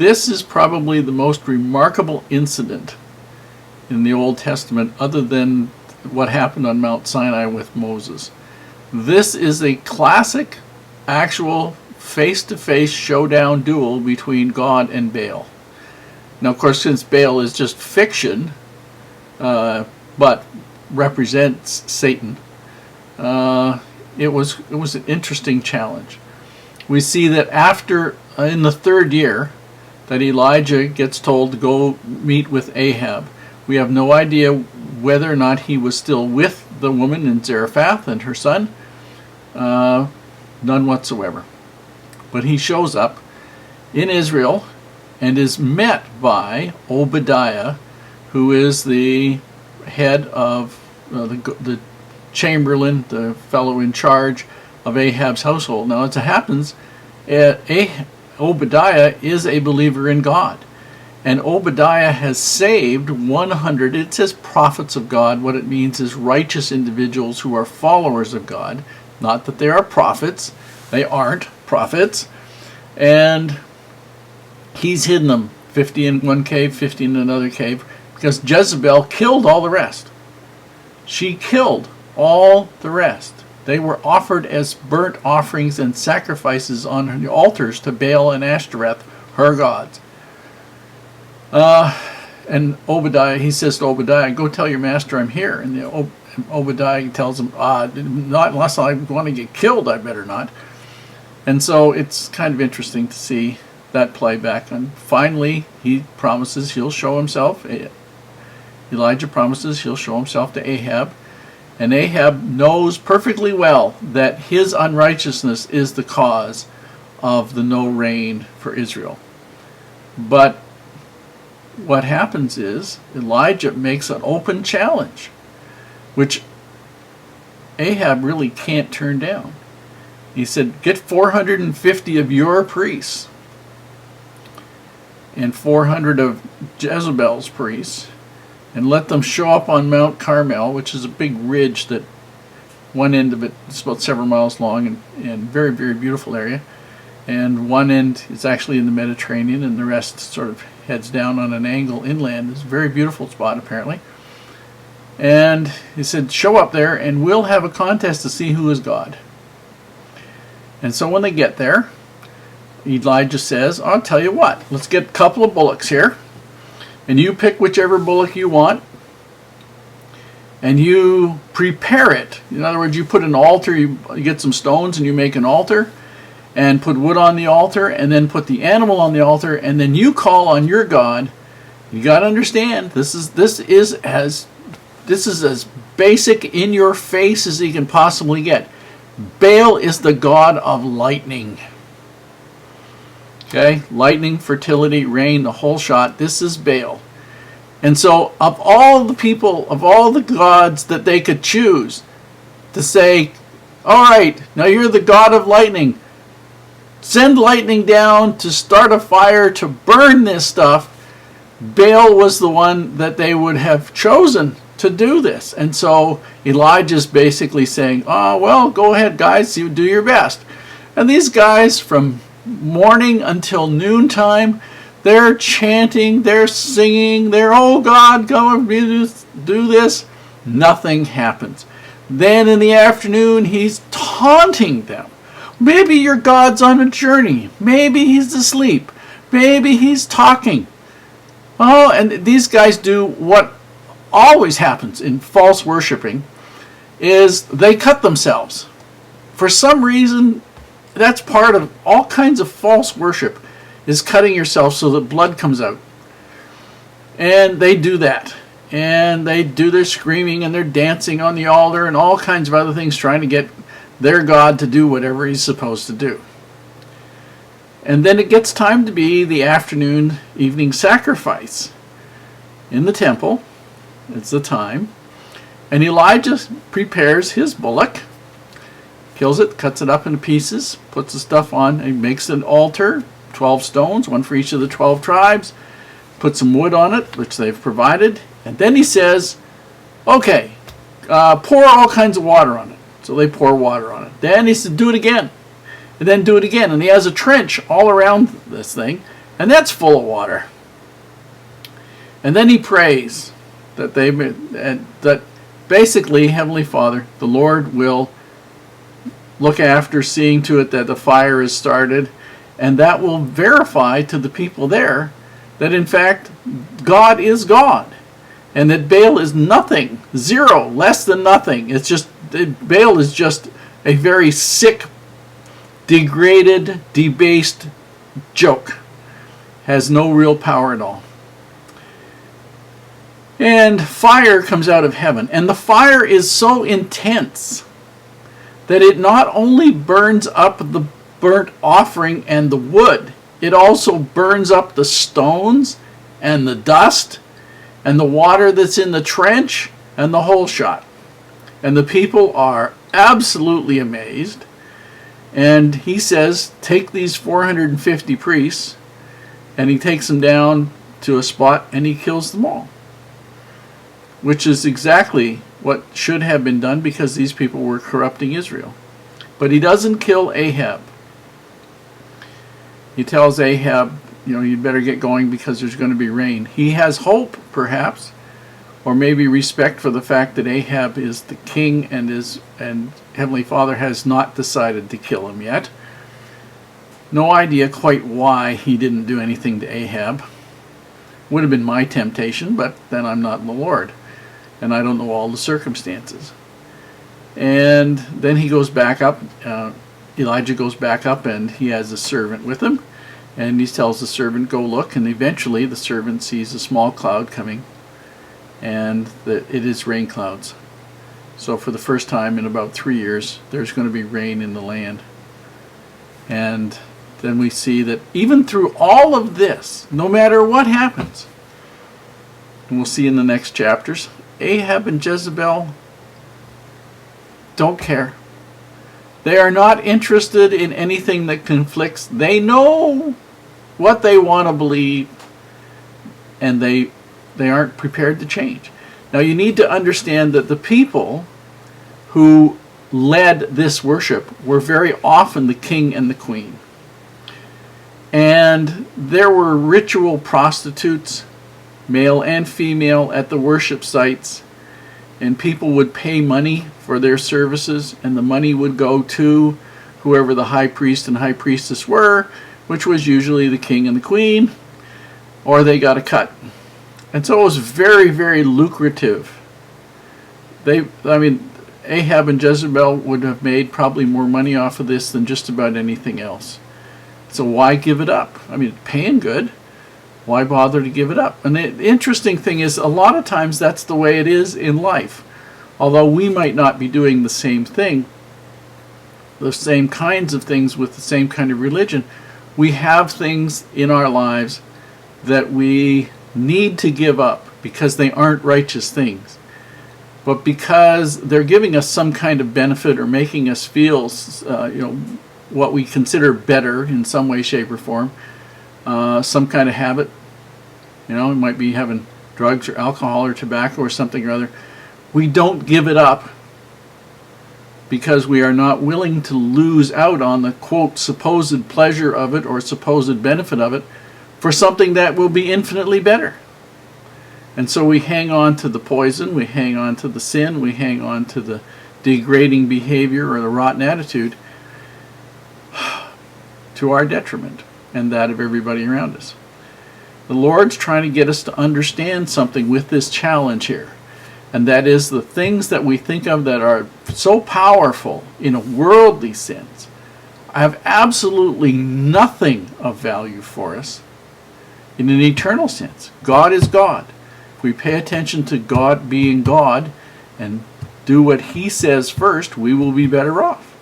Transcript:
this is probably the most remarkable incident in the Old Testament, other than what happened on Mount Sinai with Moses. This is a classic, actual face-to-face showdown duel between God and Baal. Now, of course, since Baal is just fiction, but represents Satan, it was an interesting challenge. We see that after, in the third year, that Elijah gets told to go meet with Ahab. We have no idea whether or not he was still with the woman in Zarephath and her son. None whatsoever. But he shows up in Israel and is met by Obadiah, who is the head of the chamberlain, the fellow in charge of Ahab's household. Now, as it happens, Obadiah is a believer in God. And Obadiah has saved 100, it says prophets of God. What it means is righteous individuals who are followers of God. Not that they are prophets. They aren't prophets. And he's hidden them, 50 in one cave, 50 in another cave, because Jezebel killed all the rest. She killed all the rest. They were offered as burnt offerings and sacrifices on the altars to Baal and Ashtoreth, her gods. And Obadiah, he says to Obadiah, go tell your master I'm here. And Obadiah tells him, not unless I want to get killed, I better not. And so it's kind of interesting to see that play back. And finally, he promises he'll show himself. Elijah promises he'll show himself to Ahab. And Ahab knows perfectly well that his unrighteousness is the cause of the no rain for Israel. But what happens is Elijah makes an open challenge, which Ahab really can't turn down. He said, get 450 of your priests and 400 of Jezebel's priests, and let them show up on Mount Carmel, which is a big ridge that one end of it is about several miles long and very, very beautiful area. And one end is actually in the Mediterranean, and the rest sort of heads down on an angle inland. It's a very beautiful spot, apparently. And he said, show up there, and we'll have a contest to see who is God. And so when they get there, Elijah says, I'll tell you what, let's get a couple of bullocks here, and you pick whichever bullock you want, and you prepare it. In other words, you put an altar, you get some stones, and you make an altar, and put wood on the altar, and then put the animal on the altar, and then you call on your God. You got to understand, this is as basic in your face as you can possibly get. Baal is the god of lightning. Okay, lightning, fertility, rain, the whole shot. This is Baal. And so, of all the people, of all the gods that they could choose to say, all right, now you're the god of lightning. Send lightning down to start a fire to burn this stuff. Baal was the one that they would have chosen to do this. And so Elijah's basically saying, oh, well, go ahead, guys, you do your best. And these guys, from morning until noontime, they're chanting, they're singing, they're, oh God, go do this. Nothing happens. Then in the afternoon, he's taunting them. Maybe your God's on a journey. Maybe he's asleep. Maybe he's talking. Oh, and these guys do what always happens in false worshiping, is they cut themselves. For some reason, that's part of all kinds of false worship, is cutting yourself so that blood comes out. And they do that. And they do their screaming and their dancing on the altar and all kinds of other things, trying to get their God to do whatever he's supposed to do. And then it gets time to be the afternoon, evening sacrifice in the temple. It's the time. And Elijah prepares his bullock, kills it, cuts it up into pieces, puts the stuff on, and makes an altar, 12 stones, one for each of the 12 tribes, puts some wood on it, which they've provided, and then he says, okay, pour all kinds of water on it. So they pour water on it. Then he said, do it again. And then do it again. And he has a trench all around this thing. And that's full of water. And then he prays that that basically, Heavenly Father, the Lord will look after seeing to it that the fire is started, and that will verify to the people there that in fact God is God, and that Baal is nothing, zero, less than nothing. It's just, Baal is just a very sick, degraded, debased joke. Has no real power at all. And fire comes out of heaven, and the fire is so intense that it not only burns up the burnt offering and the wood, it also burns up the stones and the dust and the water that's in the trench and the whole shot. And the people are absolutely amazed. And he says, take these 450 priests, and he takes them down to a spot and he kills them all. Which is exactly what should have been done, because these people were corrupting Israel. But he doesn't kill Ahab. He tells Ahab, you'd better get going because there's going to be rain. He has hope, perhaps, or maybe respect for the fact that Ahab is the king and Heavenly Father has not decided to kill him yet. No idea quite why he didn't do anything to Ahab. Would have been my temptation, but then I'm not the Lord, and I don't know all the circumstances. And then he goes back up. Elijah goes back up, and he has a servant with him, and he tells the servant, go look, and eventually the servant sees a small cloud coming, and it is rain clouds. So for the first time in about 3 years, there's going to be rain in the land. And then we see that even through all of this, no matter what happens, and we'll see in the next chapters, Ahab and Jezebel don't care. They are not interested in anything that conflicts. They know what they want to believe, and they aren't prepared to change. Now you need to understand that the people who led this worship were very often the king and the queen. And there were ritual prostitutes, male and female, at the worship sites, and people would pay money for their services, and the money would go to whoever the high priest and high priestess were, which was usually the king and the queen, or they got a cut. And so it was very, very lucrative. Ahab and Jezebel would have made probably more money off of this than just about anything else. So why give it up? It's paying good. Why bother to give it up? And the interesting thing is, a lot of times that's the way it is in life. Although we might not be doing the same thing, the same kinds of things with the same kind of religion, we have things in our lives that we need to give up because they aren't righteous things. But because they're giving us some kind of benefit or making us feel, what we consider better in some way, shape, or form, some kind of habit. It might be having drugs or alcohol or tobacco or something or other. We don't give it up because we are not willing to lose out on the, quote, supposed pleasure of it or supposed benefit of it for something that will be infinitely better. And so we hang on to the poison, we hang on to the sin, we hang on to the degrading behavior or the rotten attitude to our detriment and that of everybody around us. The Lord's trying to get us to understand something with this challenge here, and that is the things that we think of that are so powerful in a worldly sense have absolutely nothing of value for us in an eternal sense. God is God. If we pay attention to God being God and do what He says first, we will be better off.